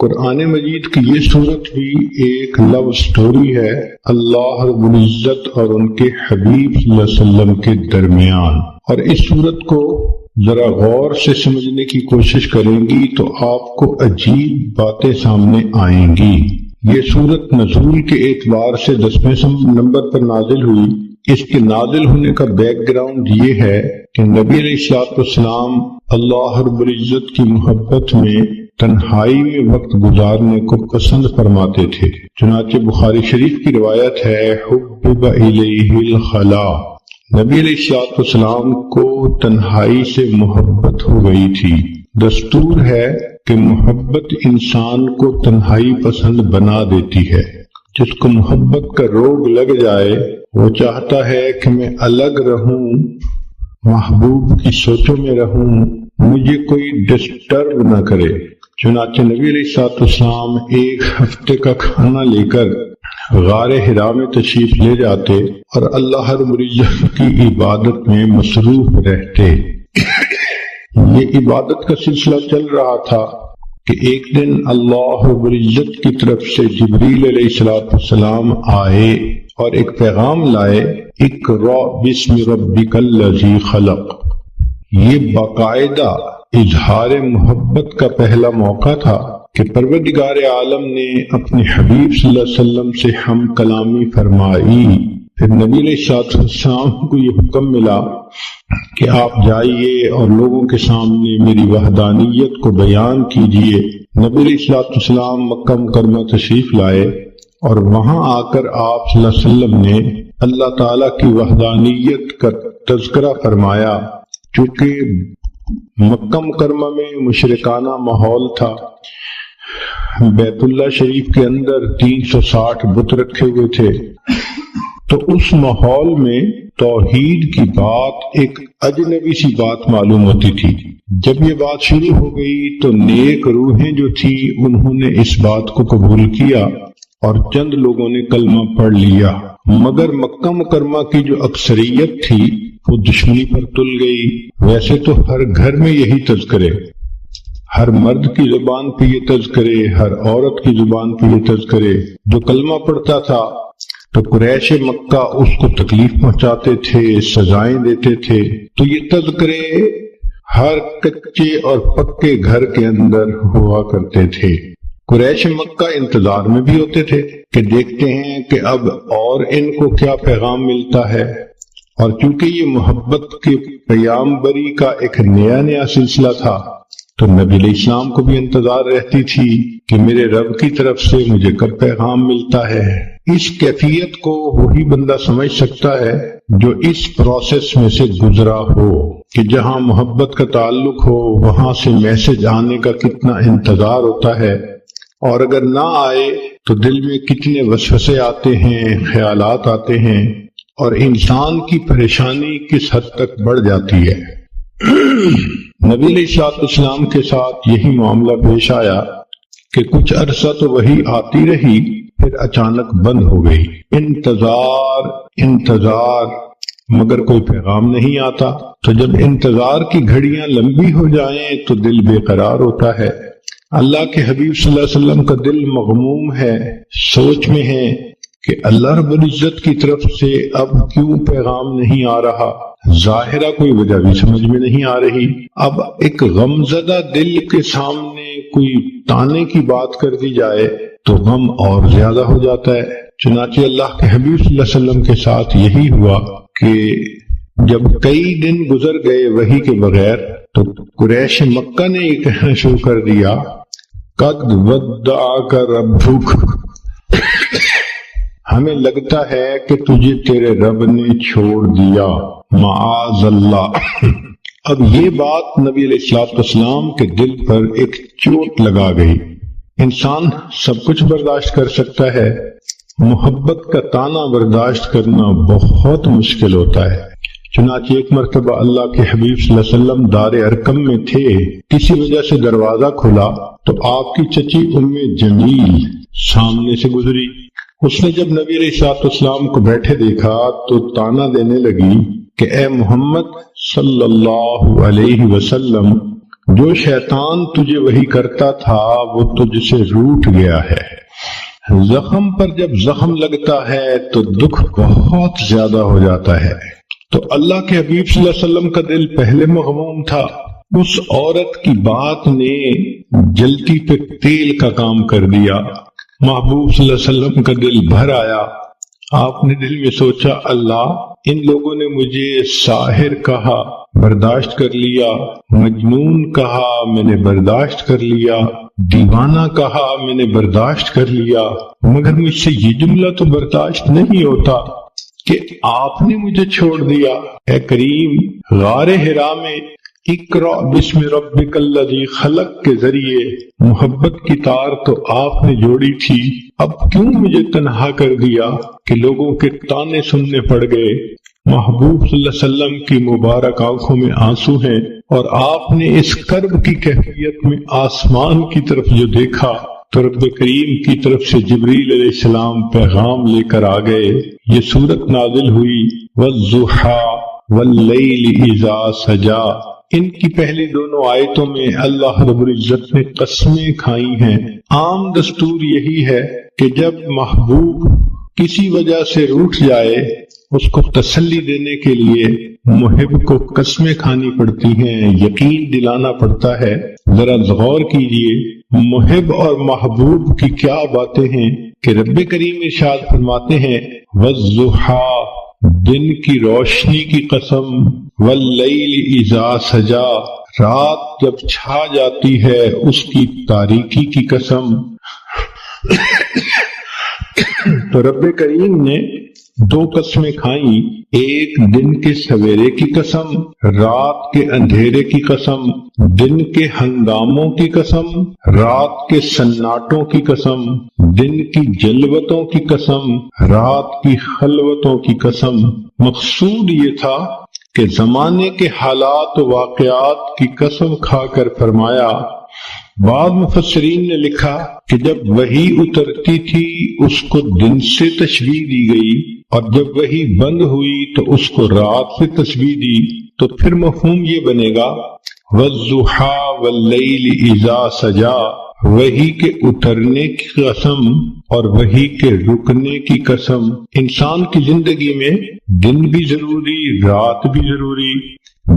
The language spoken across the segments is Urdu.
قرآن مجید کی یہ صورت بھی ایک لو سٹوری ہے اللہ رب العزت اور ان کے حبیب صلی اللہ علیہ وسلم کے درمیان، اور اس صورت کو ذرا غور سے سمجھنے کی کوشش کریں گی تو آپ کو عجیب باتیں سامنے آئیں گی۔ یہ صورت نزول کے اعتبار سے 10ویں نمبر پر نازل ہوئی۔ اس کے نازل ہونے کا بیک گراؤنڈ یہ ہے کہ نبی علیہ السلام اللہ رب العزت کی محبت میں تنہائی میں وقت گزارنے کو پسند فرماتے تھے۔ چنانچہ بخاری شریف کی روایت ہے حبب الیہ الخلا، نبی علیہ السلام کو تنہائی سے محبت ہو گئی تھی۔ دستور ہے کہ محبت انسان کو تنہائی پسند بنا دیتی ہے۔ جس کو محبت کا روگ لگ جائے وہ چاہتا ہے کہ میں الگ رہوں، محبوب کی سوچوں میں رہوں، مجھے کوئی ڈسٹرب نہ کرے۔ چنانچہ نبی علیہ السلام ایک ہفتے کا کھانا لے کر غار حرا میں تشریف لے جاتے اور اللہ رب العزت کی عبادت میں مصروف رہتے۔ یہ عبادت کا سلسلہ چل رہا تھا کہ ایک دن اللہ رب العزت کی طرف سے جبریل علیہ السلام آئے اور ایک پیغام لائے، اقرأ بسم ربک الذی خلق۔ یہ باقاعدہ اظہار محبت کا پہلا موقع تھا کہ پروردگار عالم نے اپنے حبیب صلی اللہ علیہ وسلم سے ہم کلامی فرمائی۔ پھر نبی علیہ السلام کو یہ حکم ملا کہ آپ جائیے اور لوگوں کے سامنے میری وحدانیت کو بیان کیجیے۔ نبی علیہ السلام مکہ مکرمہ تشریف لائے اور وہاں آ کر آپ صلی اللہ علیہ وسلم نے اللہ تعالیٰ کی وحدانیت کا تذکرہ فرمایا۔ چونکہ مکہ مکرمہ میں مشرکانہ ماحول تھا، بیت اللہ شریف کے اندر 360 بت رکھے ہوئے تھے، تو اس ماحول میں توحید کی بات ایک اجنبی سی بات معلوم ہوتی تھی۔ جب یہ بات شروع ہو گئی تو نیک روحیں جو تھی انہوں نے اس بات کو قبول کیا اور چند لوگوں نے کلمہ پڑھ لیا، مگر مکہ مکرمہ کی جو اکثریت تھی وہ دشمنی پر تل گئی۔ ویسے تو ہر گھر میں یہی تذکرے، ہر مرد کی زبان پہ یہ تذکرے، ہر عورت کی زبان پہ یہ تذکرے۔ جو کلمہ پڑھتا تھا تو قریش مکہ اس کو تکلیف پہنچاتے تھے، سزائیں دیتے تھے، تو یہ تذکرے ہر کچے اور پکے گھر کے اندر ہوا کرتے تھے۔ قریش مکہ انتظار میں بھی ہوتے تھے کہ دیکھتے ہیں کہ اب اور ان کو کیا پیغام ملتا ہے، اور چونکہ یہ محبت کے پیامبری کا ایک نیا سلسلہ تھا تو نبی علیہ السلام کو بھی انتظار رہتی تھی کہ میرے رب کی طرف سے مجھے کب پیغام ملتا ہے۔ اس کیفیت کو وہی بندہ سمجھ سکتا ہے جو اس پروسیس میں سے گزرا ہو کہ جہاں محبت کا تعلق ہو وہاں سے میسج آنے کا کتنا انتظار ہوتا ہے، اور اگر نہ آئے تو دل میں کتنے وسوسے آتے ہیں، خیالات آتے ہیں، اور انسان کی پریشانی کس حد تک بڑھ جاتی ہے۔ نبی علیہ السلام کے ساتھ یہی معاملہ پیش آیا کہ کچھ عرصہ تو وہی آتی رہی، پھر اچانک بند ہو گئی۔ انتظار مگر کوئی پیغام نہیں آتا۔ تو جب انتظار کی گھڑیاں لمبی ہو جائیں تو دل بے قرار ہوتا ہے۔ اللہ کے حبیب صلی اللہ علیہ وسلم کا دل مغموم ہے، سوچ میں ہے کہ اللہ رب العزت کی طرف سے اب کیوں پیغام نہیں آ رہا۔ ظاہرہ کوئی وجہ بھی سمجھ میں نہیں آ رہی۔ اب ایک غمزدہ دل کے سامنے کوئی تانے کی بات کر دی جائے تو غم اور زیادہ ہو جاتا ہے۔ چنانچہ اللہ کے حبیب صلی اللہ علیہ وسلم کے ساتھ یہی ہوا کہ جب کئی دن گزر گئے وحی کے بغیر تو قریش مکہ نے یہ کہنا شروع کر دیا، قد ودعک ربک، ہمیں لگتا ہے کہ تجھے تیرے رب نے چھوڑ دیا، معاذ اللہ۔ اب یہ بات نبی علیہ السلام کے دل پر ایک چوٹ لگا گئی۔ انسان سب کچھ برداشت کر سکتا ہے، محبت کا تانا برداشت کرنا بہت مشکل ہوتا ہے۔ چنانچہ ایک مرتبہ اللہ کے حبیب صلی اللہ علیہ وسلم دار ارقم میں تھے، کسی وجہ سے دروازہ کھلا تو آپ کی چچی ام جمیل سامنے سے گزری۔ اس نے جب نبی علیہ السلام کو بیٹھے دیکھا تو تانا دینے لگی کہ اے محمد صلی اللہ علیہ وسلم، جو شیطان تجھے وہی کرتا تھا وہ تجھ سے روٹھ گیا ہے۔ زخم پر جب زخم لگتا ہے تو دکھ بہت زیادہ ہو جاتا ہے۔ تو اللہ کے حبیب صلی اللہ علیہ وسلم کا دل پہلے مغموم تھا، اس عورت کی بات نے جلتی پہ تیل کا کام کر دیا۔ محبوب صلی اللہ علیہ وسلم کا دل بھر آیا۔ آپ نے دل میں سوچا، اللہ، ان لوگوں نے مجھے ساحر کہا، برداشت کر لیا، مجنون کہا، میں نے برداشت کر لیا، دیوانہ کہا، میں نے برداشت کر لیا، مگر مجھ سے یہ جملہ تو برداشت نہیں ہوتا کہ آپ نے مجھے چھوڑ دیا۔ اے کریم، غار حرا میں اقرأ بسم ربک الذی خلق کے ذریعے محبت کی تار تو آپ نے جوڑی تھی، اب کیوں مجھے تنہا کر دیا کہ لوگوں کے تانے سننے پڑ گئے۔ محبوب صلی اللہ علیہ وسلم کی مبارک آنکھوں میں آنسو ہیں، اور آپ نے اس کرب کی کیفیت میں آسمان کی طرف جو دیکھا تو رب کریم کی طرف سے جبریل علیہ السلام پیغام لے کر آ گئے۔ یہ سورت نازل ہوئی والضحی واللیل اذا سجا۔ ان کی پہلی دونوں آیتوں میں اللہ رب العزت نے قسمیں کھائی ہیں۔ عام دستور یہی ہے کہ جب محبوب کسی وجہ سے روٹھ جائے، اس کو تسلی دینے کے لیے محب کو قسمیں کھانی پڑتی ہیں، یقین دلانا پڑتا ہے۔ ذرا غور کیجئے، محب اور محبوب کی کیا باتیں ہیں کہ رب کریم ارشاد فرماتے ہیں والضحی، دن کی روشنی کی قسم، واللیل اذا سجا، رات جب چھا جاتی ہے اس کی تاریکی کی قسم۔ تو رب کریم نے دو قسمیں کھائیں، ایک دن کے سویرے کی قسم، رات کے اندھیرے کی قسم، دن کے ہنگاموں کی قسم، رات کے سناٹوں کی قسم، دن کی جلوتوں کی قسم، رات کی خلوتوں کی قسم۔ مقصود یہ تھا کہ زمانے کے حالات و واقعات کی قسم کھا کر فرمایا۔ بعض مفسرین نے لکھا کہ جب وحی اترتی تھی اس کو دن سے تشبیہ دی گئی، اور جب وحی بند ہوئی تو اس کو رات سے تشبیہ دی، تو پھر مفہوم یہ بنے گا والضحی واللیل اذا سجا، وحی کے اترنے کی قسم اور وحی کے رکنے کی قسم۔ انسان کی زندگی میں دن بھی ضروری، رات بھی ضروری،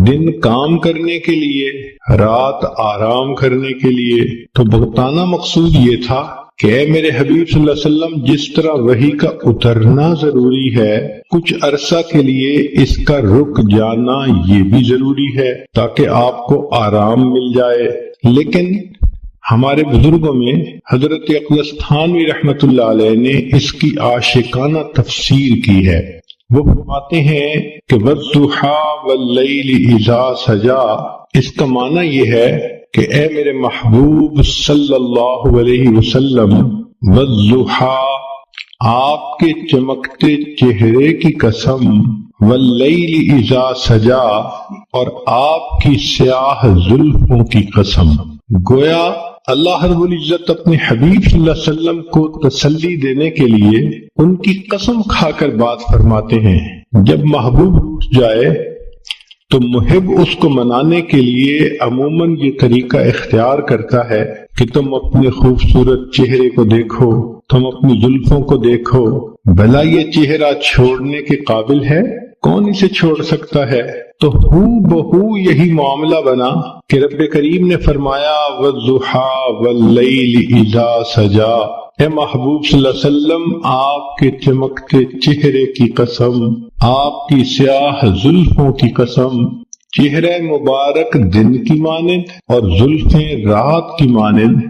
دن کام کرنے کے لیے، رات آرام کرنے کے لیے۔ تو بتانا مقصود یہ تھا کہ اے میرے حبیب صلی اللہ علیہ وسلم، جس طرح وحی کا اترنا ضروری ہے، کچھ عرصہ کے لیے اس کا رک جانا یہ بھی ضروری ہے تاکہ آپ کو آرام مل جائے۔ لیکن ہمارے بزرگوں میں حضرت اقدس تھانوی رحمت اللہ علیہ نے اس کی عاشقانہ تفسیر کی ہے۔ وہ فرماتے ہیں کہ والضحی واللیل اذا سجا، اس کا معنی یہ ہے کہ اے میرے محبوب صلی اللہ علیہ وسلم، والضحی، آپ کے چمکتے چہرے کی قسم، واللیل اذا سجا، اور آپ کی سیاہ زلفوں کی قسم۔ گویا اللہ رب العزت اپنے حبیب صلی اللہ علیہ وسلم کو تسلی دینے کے لیے ان کی قسم کھا کر بات فرماتے ہیں۔ جب محبوب روٹھ جائے تو محب اس کو منانے کے لیے عموماً یہ طریقہ اختیار کرتا ہے کہ تم اپنے خوبصورت چہرے کو دیکھو، تم اپنی زلفوں کو دیکھو، بھلا یہ چہرہ چھوڑنے کے قابل ہے؟ کون اسے چھوڑ سکتا ہے؟ تو ہو بہو یہی معاملہ بنا کہ رب کریم نے فرمایا والضحی واللیل اذا سجا۔ اے محبوب صلی اللہ علیہ وسلم، آپ کے چمکتے چہرے کی قسم، آپ کی سیاہ زلفوں کی قسم۔ چہرہ مبارک دن کی مانند اور زلفیں رات کی مانند۔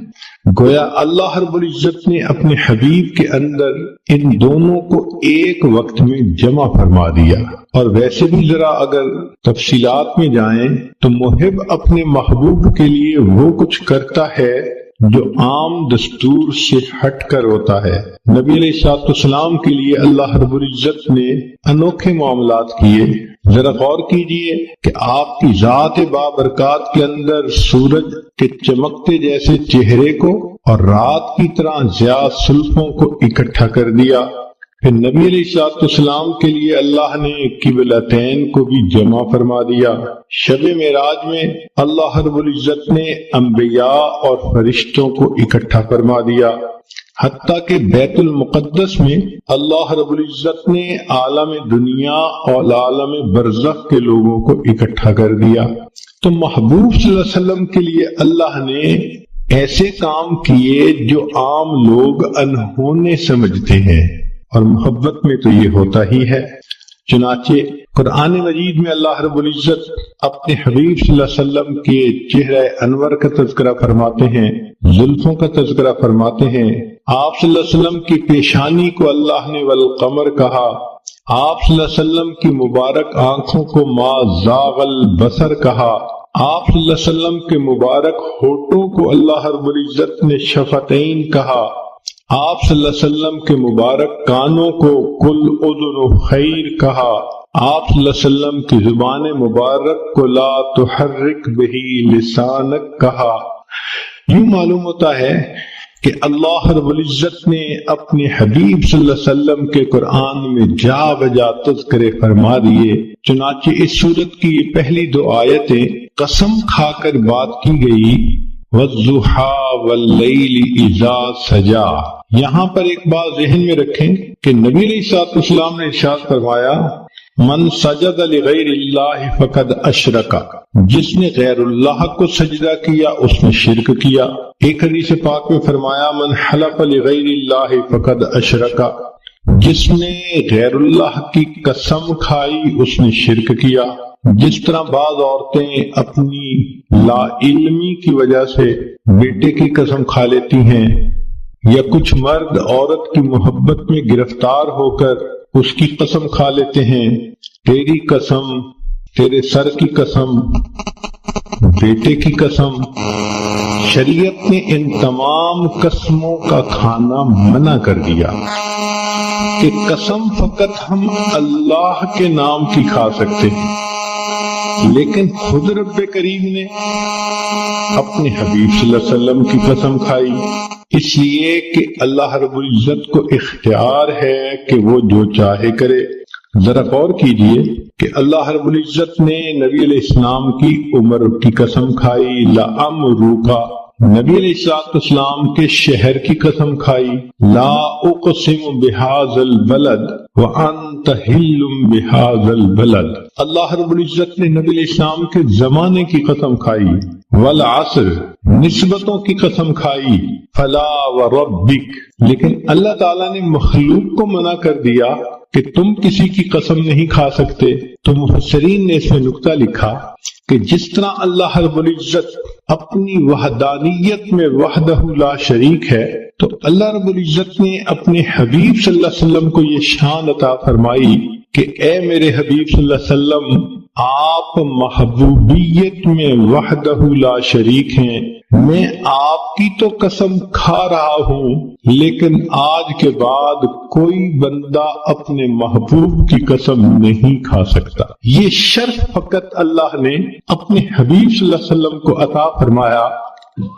گویا اللہ رب العزت نے اپنے حبیب کے اندر ان دونوں کو ایک وقت میں جمع فرما دیا۔ اور ویسے بھی ذرا اگر تفصیلات میں جائیں تو محب اپنے محبوب کے لیے وہ کچھ کرتا ہے جو عام دستور سے ہٹ کر ہوتا ہے۔ نبی علیہ الصلوۃ والسلام کے لیے اللہ رب العزت نے انوکھے معاملات کیے۔ ذرا غور کیجئے کہ آپ کی ذات بابرکات کے اندر سورج کے چمکتے جیسے چہرے کو اور رات کی طرح ضیاء زلفوں کو اکٹھا کر دیا۔ پھر نبی علیہ السلام کے لیے اللہ نے قبلتین کو بھی جمع فرما دیا۔ شب معراج میں اللہ رب العزت نے انبیاء اور فرشتوں کو اکٹھا فرما دیا، حتیٰ کہ بیت المقدس میں اللہ رب العزت نے عالم دنیا اور عالم برزخ کے لوگوں کو اکٹھا کر دیا۔ تو محبوب صلی اللہ علیہ وسلم کے لیے اللہ نے ایسے کام کیے جو عام لوگ انہونے سمجھتے ہیں، اور محبت میں تو یہ ہوتا ہی ہے۔ چنانچہ قرآن مجید میں اللہ رب العزت اپنے حبیب صلی اللہ علیہ وسلم کے چہرہ انور کا تذکرہ فرماتے ہیں، زلفوں کا تذکرہ فرماتے ہیں۔ آپ صلی اللہ علیہ وسلم کی پیشانی کو اللہ نے والقمر کہا، آپ صلی اللہ علیہ وسلم کی مبارک آنکھوں کو ما زاغ البصر کہا، آپ صلی اللہ علیہ وسلم کے مبارک ہونٹوں کو اللہ رب العزت نے شفتین کہا، آپ صلی اللہ علیہ وسلم کے مبارک کانوں کو کل اذن خیر کہا، آپ صلی اللہ علیہ وسلم کی زبان مبارک کو لا تحرک بہی لسانک کہا۔ یوں معلوم ہوتا ہے کہ اللہ رب العزت نے اپنے حبیب صلی اللہ علیہ وسلم کے قرآن میں جا بجا تذکرے فرما دیے۔ چنانچہ اس سورت کی یہ پہلی 2 آیتیں قسم کھا کر بات کی گئی، وَالضُّحَىٰ وَاللَّيْلِ إِذَا سَجَىٰ۔ یہاں پر ایک بات ذہن میں رکھیں کہ نبی علیہ السلام نے ارشاد فرمایا، من سجد لغیر اللہ فقد اشرک، جس نے غیر اللہ کو سجدہ کیا اس نے شرک کیا۔ ایک حدیث پاک میں فرمایا، من حلف لغیر اللہ فقد اشرک، جس نے غیر اللہ کی قسم کھائی اس نے شرک کیا۔ جس طرح بعض عورتیں اپنی لا علمی کی وجہ سے بیٹے کی قسم کھا لیتی ہیں، یا کچھ مرد عورت کی محبت میں گرفتار ہو کر اس کی قسم کھا لیتے ہیں، تیری قسم، تیرے سر کی قسم، بیٹے کی قسم۔ شریعت نے ان تمام قسموں کا کھانا منع کر دیا کہ قسم فقط ہم اللہ کے نام کی کھا سکتے ہیں، لیکن خود رب کریم نے اپنے حبیب صلی اللہ علیہ وسلم کی قسم کھائی، اس لیے کہ اللہ رب العزت کو اختیار ہے کہ وہ جو چاہے کرے۔ ذرا غور کیجئے کہ اللہ رب العزت نے نبی علیہ السلام کی عمر کی قسم کھائی، لَأَمْرُكَ، نبی علیہ السلام کے شہر کی قسم کھائی، لا اقسم بهذا البلد وانت حل بهذا البلد، اللہ رب العزت نے نبی علیہ السلام کے زمانے کی قسم کھائی، والعصر، نسبتوں کی قسم کھائی، فلا وربک، لیکن اللہ تعالیٰ نے مخلوق کو منع کر دیا کہ تم کسی کی قسم نہیں کھا سکتے۔ تو مفسرین نے اس میں نکتہ لکھا کہ جس طرح اللہ رب العزت اپنی وحدانیت میں وحدہ لا شریک ہے، تو اللہ رب العزت نے اپنے حبیب صلی اللہ علیہ وسلم کو یہ شان عطا فرمائی کہ اے میرے حبیب صلی اللہ علیہ وسلم، آپ محبوبیت میں وحدہ لا شریک ہیں۔ میں آپ کی تو قسم کھا رہا ہوں، لیکن آج کے بعد کوئی بندہ اپنے محبوب کی قسم نہیں کھا سکتا۔ یہ شرف فقط اللہ نے اپنے حبیب صلی اللہ علیہ وسلم کو عطا فرمایا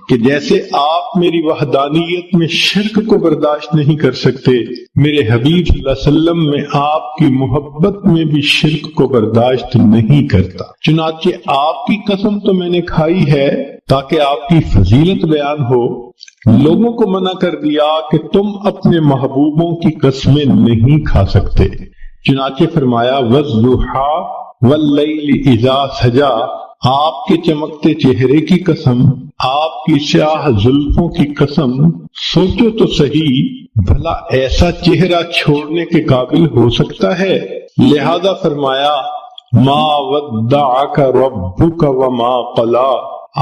کہ جیسے آپ میری وحدانیت میں شرک کو برداشت نہیں کر سکتے، میرے حبیب صلی اللہ علیہ وسلم میں آپ کی محبت میں بھی شرک کو برداشت نہیں کرتا۔ چنانچہ آپ کی قسم تو میں نے کھائی ہے تاکہ آپ کی فضیلت بیان ہو، لوگوں کو منع کر دیا کہ تم اپنے محبوبوں کی قسمیں نہیں کھا سکتے۔ چنانچہ فرمایا، وَالضُّحَىٰ وَاللَّيْلِ إِذَا سَجَىٰ، آپ کے چمکتے چہرے کی قسم، آپ کی سیاہ زلفوں کی قسم، سوچو تو صحیح بھلا ایسا چہرہ چھوڑنے کے قابل ہو سکتا ہے؟ لہذا فرمایا، ما ودعک ربک وما قلی،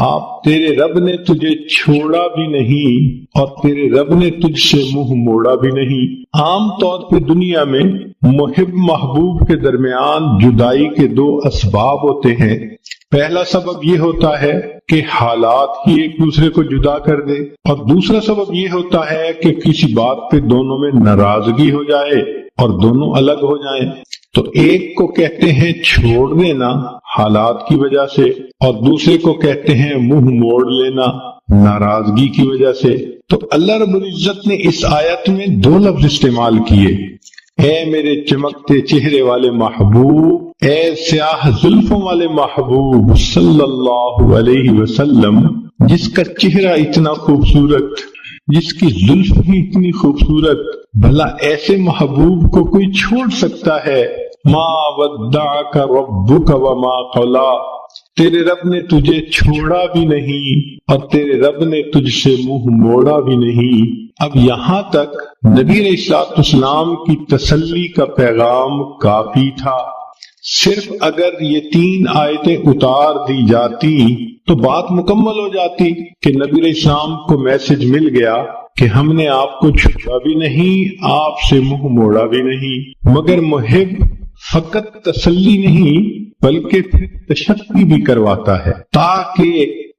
آپ تیرے رب نے تجھے چھوڑا بھی نہیں اور تیرے رب نے تجھ سے منہ موڑا بھی نہیں۔ عام طور پہ دنیا میں محب محبوب کے درمیان جدائی کے 2 اسباب ہوتے ہیں۔ پہلا سبب یہ ہوتا ہے کہ حالات ہی ایک دوسرے کو جدا کر دے، اور دوسرا سبب یہ ہوتا ہے کہ کسی بات پہ دونوں میں ناراضگی ہو جائے اور دونوں الگ ہو جائیں۔ تو ایک کو کہتے ہیں چھوڑ دینا حالات کی وجہ سے، اور دوسرے کو کہتے ہیں منہ موڑ لینا ناراضگی کی وجہ سے۔ تو اللہ رب العزت نے اس آیت میں 2 لفظ استعمال کیے، اے میرے چمکتے چہرے والے محبوب، اے سیاہ زلفوں والے محبوب صلی اللہ علیہ وسلم، جس کا چہرہ اتنا خوبصورت، جس کی زلف بھی اتنی خوبصورت، بھلا ایسے محبوب کو کوئی چھوڑ سکتا ہے؟ ما ودعک ربک وما قلا، تیرے رب نے تجھے چھوڑا بھی نہیں اور تیرے رب نے تجھ سے منہ موڑا بھی نہیں۔ اب یہاں تک نبی علیہ السلام کی تسلی کا پیغام کافی تھا۔ صرف اگر یہ 3 آیتیں اتار دی جاتی تو بات مکمل ہو جاتی کہ نبی علیہ السلام کو میسج مل گیا کہ ہم نے آپ کو چھوڑا بھی نہیں، آپ سے منہ موڑا بھی نہیں۔ مگر محب فقط تسلی نہیں بلکہ پھر تشفی بھی کرواتا ہے تاکہ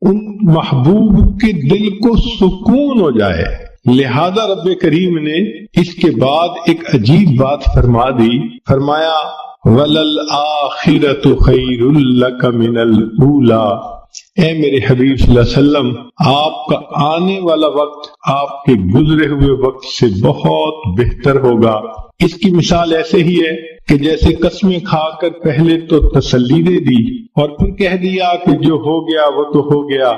ان محبوب کے دل کو سکون ہو جائے۔ لہذا رب کریم نے اس کے بعد ایک عجیب بات فرما دی، فرمایا وَلَلْآخِرَةُ خَيْرٌ لَكَ مِنَ الْأُولَى، اے میرے حبیب صلی اللہ علیہ وسلم، آپ کا آنے والا وقت آپ کے گزرے ہوئے وقت سے بہت بہتر ہوگا۔ اس کی مثال ایسے ہی ہے کہ جیسے قسمیں کھا کر پہلے تو تسلی دے دی اور پھر کہہ دیا کہ جو ہو گیا وہ تو ہو گیا،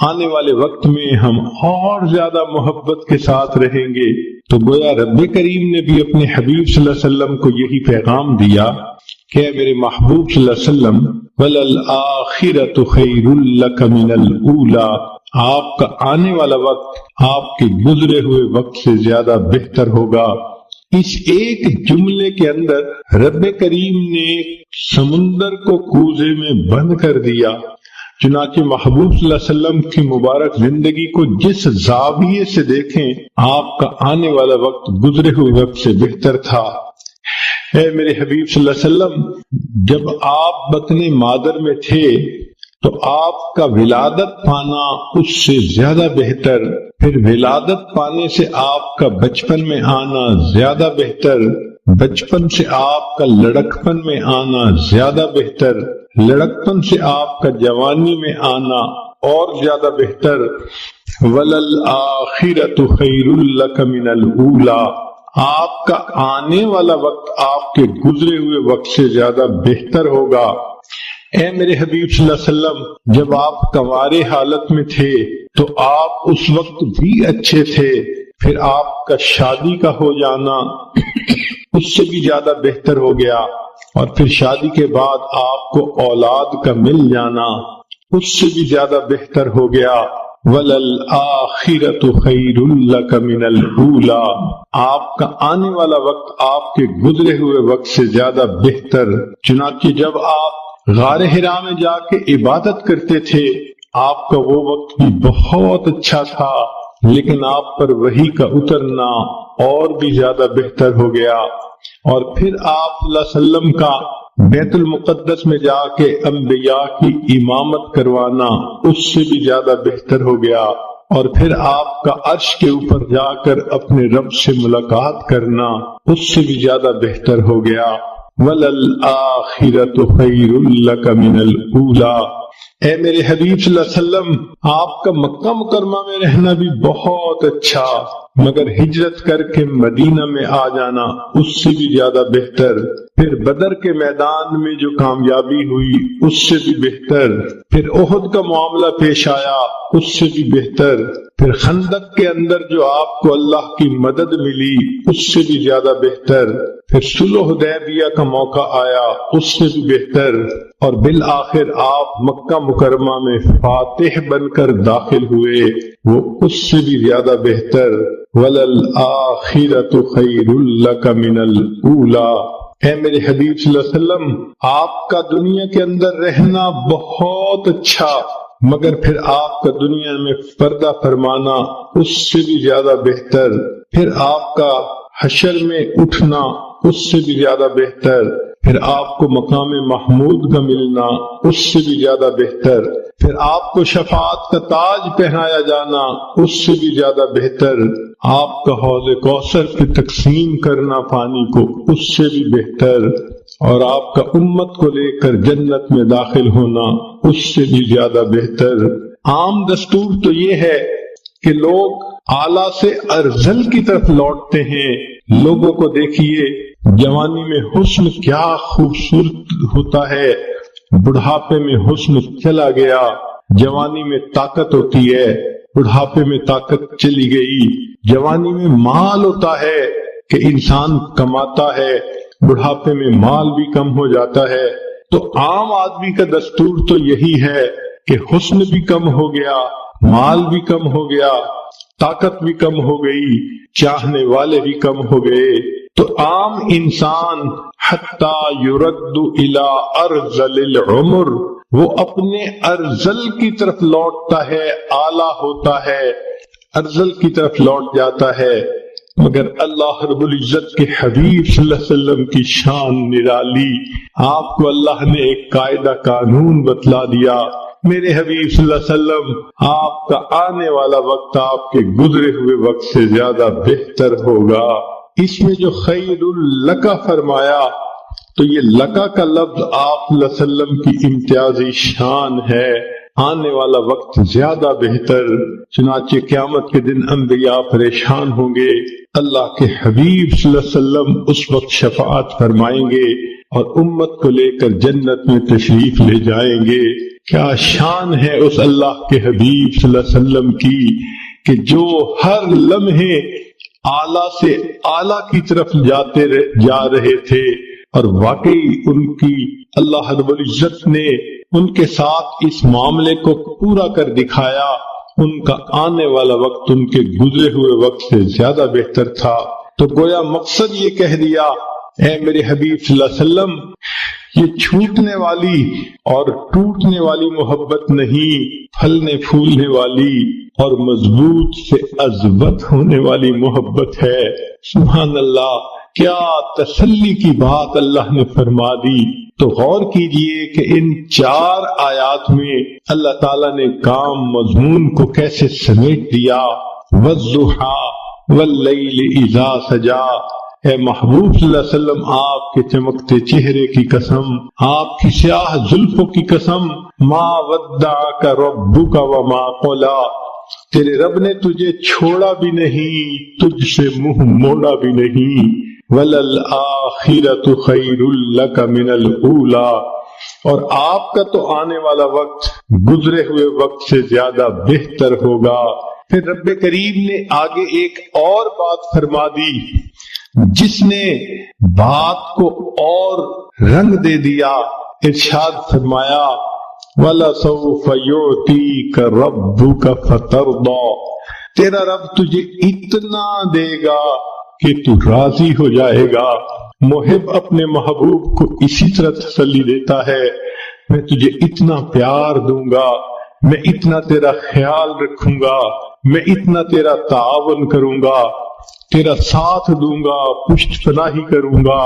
آنے والے وقت میں ہم اور زیادہ محبت کے ساتھ رہیں گے۔ تو گویا رب کریم نے بھی اپنے حبیب صلی اللہ علیہ وسلم کو یہی پیغام دیا کہ اے میرے محبوب صلی اللہ علیہ وسلم وَلَلْآخِرَةُ خَيْرٌ لَكَ مِنَ الْأُولَى، آپ کا آنے والا وقت آپ کے گزرے ہوئے وقت سے زیادہ بہتر ہوگا۔ اس ایک جملے کے اندر رب کریم نے سمندر کو کوزے میں بند کر دیا۔ چنانچہ محبوب صلی اللہ علیہ وسلم کی مبارک زندگی کو جس زاویے سے دیکھیں، آپ کا آنے والا وقت گزرے ہوئے وقت سے بہتر تھا۔ اے میرے حبیب صلی اللہ علیہ وسلم، جب آپ بطن مادر میں تھے تو آپ کا ولادت پانا اس سے زیادہ بہتر، پھر ولادت پانے سے آپ کا بچپن میں آنا زیادہ بہتر، بچپن سے آپ کا لڑکپن میں آنا زیادہ بہتر، لڑکپن سے آپ کا جوانی میں آنا اور زیادہ بہتر۔ وَلَلْآخِرَةُ خَيْرٌ لَكَ مِنَ الْأُولَى، آپ کا آنے والا وقت آپ کے گزرے ہوئے وقت سے زیادہ بہتر ہوگا۔ اے میرے حبیب صلی اللہ علیہ وسلم، جب آپ کنوارے حالت میں تھے تو آپ اس وقت بھی اچھے تھے، پھر آپ کا شادی کا ہو جانا اس سے بھی زیادہ بہتر ہو گیا، اور پھر شادی کے بعد آپ کو اولاد کا مل جانا اس سے بھی زیادہ بہتر ہو گیا۔ وَلَلْآخِرَةُ خَيْرٌ لَكَ مِنَ الْأُولَى، آپ کا آنے والا وقت آپ کے گزرے ہوئے وقت سے زیادہ بہتر۔ چنانچہ جب آپ غار حرا میں جا کے عبادت کرتے تھے، آپ کا وہ وقت بھی بہت اچھا تھا، لیکن آپ پر وحی کا اترنا اور بھی زیادہ بہتر ہو گیا، اور پھر آپ صلی اللہ علیہ وسلم کا بیت المقدس میں جا کے انبیاء کی امامت کروانا اس سے بھی زیادہ بہتر ہو گیا، اور پھر آپ کا عرش کے اوپر جا کر اپنے رب سے ملاقات کرنا اس سے بھی زیادہ بہتر ہو گیا۔ وَلَلْآخِرَةُ خَيْرٌ لَكَ مِنَ الْأُولَى، اے میرے حبیب صلی اللہ علیہ وسلم، آپ کا مکہ مکرمہ میں رہنا بھی بہت اچھا، مگر ہجرت کر کے مدینہ میں آ جانا اس سے بھی زیادہ بہتر، پھر بدر کے میدان میں جو کامیابی ہوئی اس سے بھی بہتر، پھر احد کا معاملہ پیش آیا اس سے بھی بہتر، پھر خندق کے اندر جو آپ کو اللہ کی مدد ملی اس سے بھی زیادہ بہتر، پھر صلح حدیبیہ کا موقع آیا اس سے بھی بہتر، اور بالآخر آپ مکہ مکرمہ میں فاتح بن کر داخل ہوئے، وہ اس سے بھی زیادہ بہتر۔ وَلَلْآخِرَةُ خَيْرٌ لَكَ مِنَ الْأُولَى، اے میرے حبیب صلی اللہ علیہ وسلم، آپ کا دنیا کے اندر رہنا بہت اچھا، مگر پھر آپ کا دنیا میں پردہ فرمانا اس سے بھی زیادہ بہتر، پھر آپ کا حشر میں اٹھنا اس سے بھی زیادہ بہتر، پھر آپ کو مقام محمود کا ملنا اس سے بھی زیادہ بہتر، پھر آپ کو شفاعت کا تاج پہنایا جانا اس سے بھی زیادہ بہتر، آپ کا حوض کوثر پہ تقسیم کرنا پانی کو اس سے بھی بہتر، اور آپ کا امت کو لے کر جنت میں داخل ہونا اس سے بھی زیادہ بہتر۔ عام دستور تو یہ ہے کہ لوگ اعلیٰ سے ارذل کی طرف لوٹتے ہیں۔ لوگوں کو دیکھیے جوانی میں حسن کیا خوبصورت ہوتا ہے، بڑھاپے میں حسن چلا گیا۔ جوانی میں طاقت ہوتی ہے، بڑھاپے میں طاقت چلی گئی۔ جوانی میں مال ہوتا ہے کہ انسان کماتا ہے، بڑھاپے میں مال بھی کم ہو جاتا ہے۔ تو عام آدمی کا دستور تو یہی ہے کہ حسن بھی کم ہو گیا، مال بھی کم ہو گیا، طاقت بھی کم ہو گئی، چاہنے والے بھی کم ہو گئے۔ تو عام انسان حتی یرد الی ارذل العمر، وہ اپنے ارذل کی طرف لوٹتا ہے، اعلیٰ ہوتا ہے، ارذل کی طرف لوٹ جاتا ہے۔ مگر اللہ رب العزت کے حبیب صلی اللہ علیہ وسلم کی شان نرالی، آپ کو اللہ نے ایک قاعدہ قانون بتلا دیا۔ میرے حبیب صلی اللہ علیہ وسلم، آپ کا آنے والا وقت آپ کے گزرے ہوئے وقت سے زیادہ بہتر ہوگا۔ اس میں جو خیر لکا فرمایا، تو یہ لکا کا لفظ آپ صلی اللہ علیہ وسلم کی امتیازی شان ہے، آنے والا وقت زیادہ بہتر۔ چنانچہ قیامت کے دن انبیاء پریشان ہوں گے، اللہ کے حبیب صلی اللہ علیہ وسلم اس وقت شفاعت فرمائیں گے اور امت کو لے کر جنت میں تشریف لے جائیں گے۔ کیا شان ہے اس اللہ کے حبیب صلی اللہ علیہ وسلم کی کہ جو ہر لمحے اعلیٰ سے اعلیٰ کی طرف جا رہے تھے، اور واقعی ان کی اللہ رب العزت نے ان کے ساتھ اس معاملے کو پورا کر دکھایا۔ ان کا آنے والا وقت ان کے گزرے ہوئے وقت سے زیادہ بہتر تھا۔ تو گویا مقصد یہ کہہ دیا، اے میرے حبیب صلی اللہ علیہ وسلم، یہ چھوٹنے والی اور ٹوٹنے والی محبت نہیں، پھلنے پھولنے والی اور مضبوط سے عزبت ہونے والی محبت ہے۔ سبحان اللہ، کیا تسلی کی بات اللہ نے فرما دی۔ تو غور کیجئے کہ ان 4 آیات میں اللہ تعالیٰ نے کام مضمون کو کیسے سمیٹ دیا۔ وَالضُّحَىٰ وَاللَّيْلِ إِذَا سَجَىٰ، اے محبوب صلی اللہ علیہ وسلم، آپ کے چمکتے چہرے کی قسم، آپ کی سیاہ زلفوں کی قسم، مَا وَدَّعَكَ رَبُّكَ وَمَا قَلَىٰ، تیرے رب نے تجھے چھوڑا بھی نہیں، تجھ سے منہ موڑا بھی نہیں۔ وَلَلْآخِرَةُ خَيْرٌ لَكَ مِنَ الْأُولَىٰ، اور آپ کا تو آنے والا وقت گزرے ہوئے وقت سے زیادہ بہتر ہوگا۔ پھر رب کریم نے آگے ایک اور بات فرما دی جس نے بات کو اور رنگ دے دیا۔ ارشاد فرمایا، وَلَسَوْفَ يُعْطِيكَ رَبُّكَ فَتَرْضَىٰ، تیرا رب تجھے اتنا دے گا کہ تو راضی ہو جائے گا۔ محب اپنے محبوب کو اسی طرح تسلی دیتا ہے، میں تجھے اتنا پیار دوں گا، میں اتنا تیرا خیال رکھوں گا، میں اتنا تیرا تعاون کروں گا، تیرا ساتھ دوں گا، پشت پناہی کروں گا۔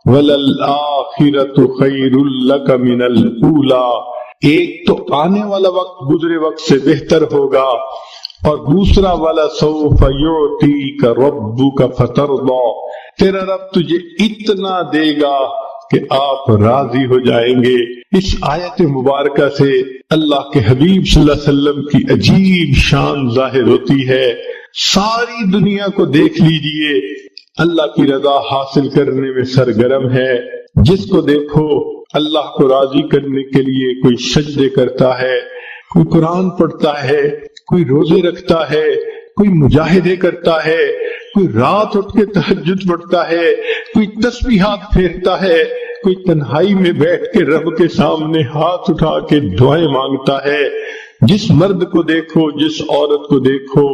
وَلَلْآخِرَةُ خَيْرٌ لَكَ مِنَ الْأُولَىٰ، ایک تو آنے والا وقت گزرے وقت سے بہتر ہوگا، اور دوسرا وَلَسَوْفَ يُعْطِيكَ رَبُّكَ فَتَرْضَىٰ، تیرا رب تجھے اتنا دے گا کہ آپ راضی ہو جائیں گے۔ اس آیت مبارکہ سے اللہ کے حبیب صلی اللہ علیہ وسلم کی عجیب شان ظاہر ہوتی ہے۔ ساری دنیا کو دیکھ لیجئے، اللہ کی رضا حاصل کرنے میں سرگرم ہے۔ جس کو دیکھو اللہ کو راضی کرنے کے لیے کوئی سجدے کرتا ہے، کوئی قرآن پڑھتا ہے، کوئی روزے رکھتا ہے، کوئی مجاہدے کرتا ہے، کوئی رات اٹھ کے تہجد پڑھتا ہے، کوئی تسبیحات پھیرتا ہے، کوئی تنہائی میں بیٹھ کے رب کے سامنے ہاتھ اٹھا کے دعائیں مانگتا ہے۔ جس مرد کو دیکھو، جس عورت کو دیکھو،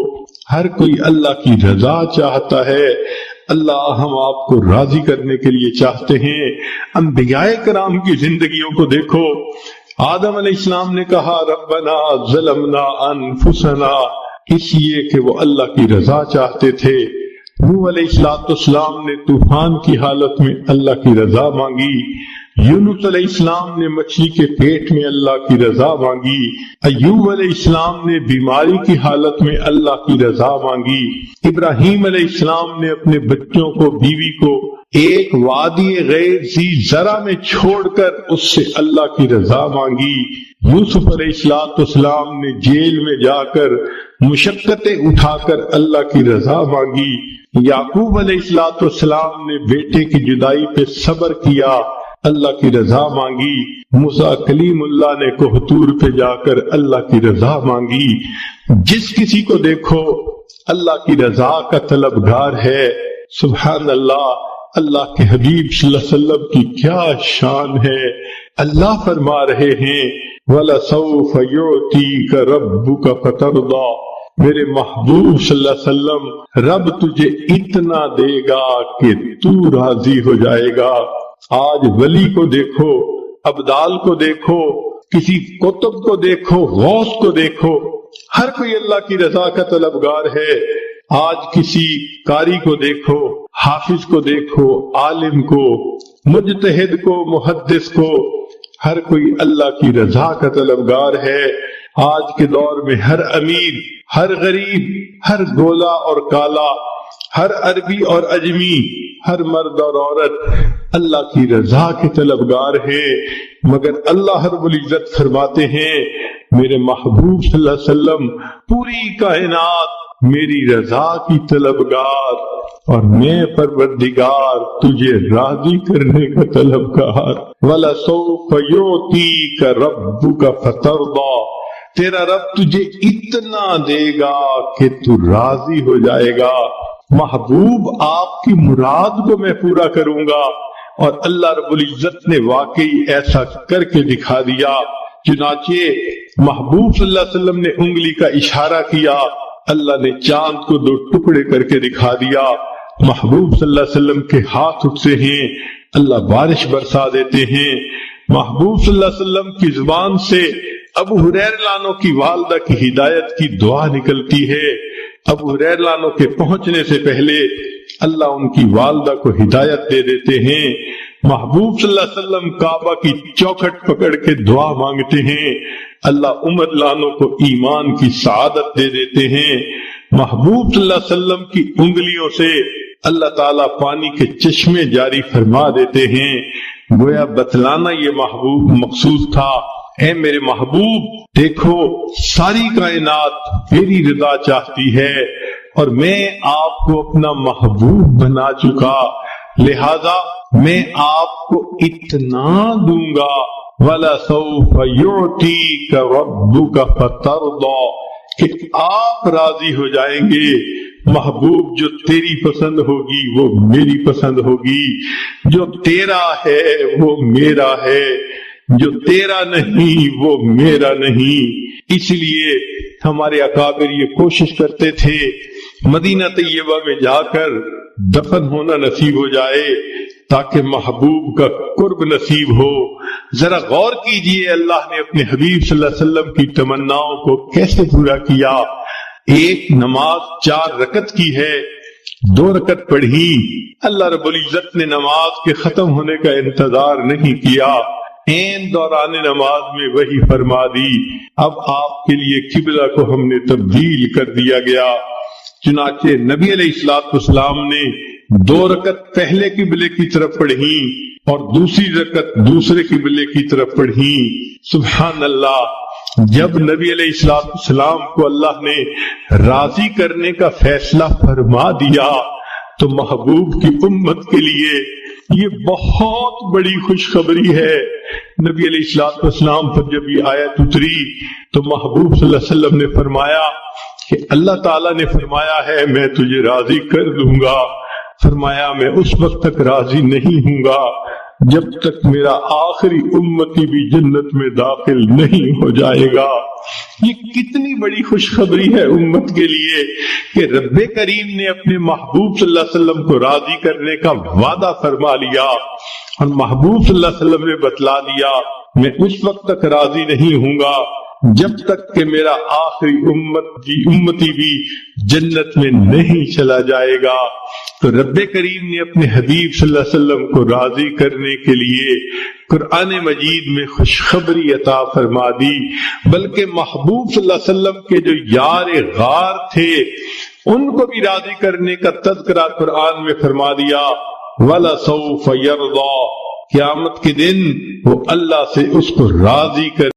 ہر کوئی اللہ کی رضا چاہتا ہے۔ اللہ ہم آپ کو راضی کرنے کے لیے چاہتے ہیں۔ انبیاء کرام کی زندگیوں کو دیکھو، آدم علیہ السلام نے کہا ربنا ظلمنا انفسنا، اس لیے کہ وہ اللہ کی رضا چاہتے تھے۔ نوح علیہ السلام نے طوفان کی حالت میں اللہ کی رضا مانگی، یونس علیہ السلام نے مچھلی کے پیٹ میں اللہ کی رضا مانگی، ایوب علیہ السلام نے بیماری کی حالت میں اللہ کی رضا مانگی، ابراہیم علیہ السلام نے اپنے بچوں کو، بیوی کو ایک وادی غیر ذی زرع میں چھوڑ کر اس سے اللہ کی رضا مانگی، یوسف علیہ السلام نے جیل میں جا کر مشقتیں اٹھا کر اللہ کی رضا مانگی۔ یعقوب علیہ السلام نے بیٹے کی جدائی پہ صبر کیا، اللہ کی رضا مانگی۔ موسیٰ کلیم اللہ نے کوہ طور پہ جا کر اللہ کی رضا مانگی۔ جس کسی کو دیکھو اللہ کی رضا کا طلبگار ہے۔ سبحان اللہ، اللہ کے حبیب صلی اللہ علیہ وسلم کی کیا شان ہے۔ اللہ فرما رہے ہیں وَلَسَوْفَ يُعْتِيكَ رَبُّكَ فَتَرْضَىٰ، میرے محبوب صلی اللہ علیہ وسلم، رب تجھے اتنا دے گا کہ تو راضی ہو جائے گا۔ آج ولی کو دیکھو، ابدال کو دیکھو، کسی قطب کو دیکھو، غوث کو دیکھو، ہر کوئی اللہ کی رضا کا طلبگار ہے۔ آج کسی قاری کو دیکھو، حافظ کو دیکھو، عالم کو، مجتہد کو، محدث کو، ہر کوئی اللہ کی رضا کا طلبگار ہے۔ آج کے دور میں ہر امیر، ہر غریب، ہر گولا اور کالا، ہر عربی اور اجمی، ہر مرد اور عورت اللہ کی رضا کے طلبگار ہے۔ مگر اللہ رب العزت فرماتے ہیں میرے محبوب صلی اللہ علیہ وسلم، پوری کائنات میری رضا کی طلبگار، اور میں پروردگار تجھے راضی کرنے کا طلبگار۔ وَلَسَوْفَ يُعْتِيكَ رَبُّكَ فَتَرْضَىٰ، تیرا رب تجھے اتنا دے گا کہ تو راضی ہو جائے گا۔ محبوب آپ کی مراد کو میں پورا کروں گا، اور اللہ رب العزت نے واقعی ایسا کر کے دکھا دیا۔ چنانچہ محبوب صلی اللہ علیہ وسلم نے انگلی کا اشارہ کیا، اللہ نے چاند کو دو ٹکڑے کر کے دکھا دیا۔ محبوب صلی اللہ علیہ وسلم کے ہاتھ اٹھتے ہیں، اللہ بارش برسا دیتے ہیں۔ محبوب صلی اللہ علیہ وسلم کی زبان سے ابو ہریرہ لانو کی والدہ کی ہدایت کی دعا نکلتی ہے۔ ابو ہریرہ لانو کے پہنچنے سے پہلے اللہ ان کی والدہ کو ہدایت دے دیتے ہیں۔ محبوب صلی اللہ علیہ وسلم کعبہ کی چوکھٹ پکڑ کے دعا مانگتے ہیں، اللہ عمر لانو کو ایمان کی سعادت دے دیتے ہیں۔ محبوب صلی اللہ علیہ وسلم کی انگلیوں سے اللہ تعالیٰ پانی کے چشمے جاری فرما دیتے ہیں۔ گویا بتلانا یہ محبوب مقصود تھا، اے میرے محبوب دیکھو ساری کائنات میری رضا چاہتی ہے، اور میں آپ کو اپنا محبوب بنا چکا، لہذا میں آپ کو اتنا دوں گا۔ وَلَسَوْفَ يُعْتِيكَ رَبُّكَ فَتَرْضَىٰ، کہ آپ راضی ہو جائیں گے۔ محبوب جو تیری پسند ہوگی وہ میری پسند ہوگی، جو تیرا ہے وہ میرا ہے، جو تیرا نہیں وہ میرا نہیں۔ اس لیے ہمارے اکابر یہ کوشش کرتے تھے مدینہ طیبہ میں جا کر دفن ہونا نصیب ہو جائے تاکہ محبوب کا قرب نصیب ہو۔ ذرا غور کیجئے اللہ نے اپنے حبیب صلی اللہ علیہ وسلم کی تمناؤں کو کیسے پورا کیا۔ ایک نماز 4 رکعت کی ہے، 2 رکعت پڑھی، اللہ رب العزت نے نماز کے ختم ہونے کا انتظار نہیں کیا، عین دوران نماز میں وہی فرما دی، اب آپ کے لیے قبلہ کو ہم نے تبدیل کر دیا گیا۔ چنانچہ نبی علیہ السلام نے 2 رکعت پہلے قبلے کی طرف پڑھی اور دوسری رکعت دوسرے قبلے کی طرف پڑھی۔ سبحان اللہ، جب نبی علیہ السلام کو اللہ نے راضی کرنے کا فیصلہ فرما دیا تو محبوب کی امت کے لیے یہ بہت بڑی خوشخبری ہے۔ نبی علیہ السلام پر جب یہ آیت اتری تو محبوب صلی اللہ علیہ وسلم نے فرمایا کہ اللہ تعالیٰ نے فرمایا ہے میں تجھے راضی کر دوں گا۔ فرمایا میں اس وقت تک راضی نہیں ہوں گا جب تک میرا آخری امتی بھی جنت میں داخل نہیں ہو جائے گا۔ یہ کتنی بڑی خوشخبری ہے امت کے لیے کہ رب کریم نے اپنے محبوب صلی اللہ علیہ وسلم کو راضی کرنے کا وعدہ فرما لیا، اور محبوب صلی اللہ علیہ وسلم نے بتلا دیا میں اس وقت تک راضی نہیں ہوں گا جب تک کہ میرا آخری امتی بھی جنت میں نہیں چلا جائے گا۔ تو رب کریم نے اپنے حبیب صلی اللہ علیہ وسلم کو راضی کرنے کے لیے قرآن مجید میں خوشخبری عطا فرما دی، بلکہ محبوب صلی اللہ علیہ وسلم کے جو یار غار تھے ان کو بھی راضی کرنے کا تذکرہ قرآن میں فرما دیا۔ وَلَسَوْفَ يَرْضَىٰ، قیامت کے دن وہ اللہ سے اس کو راضی کر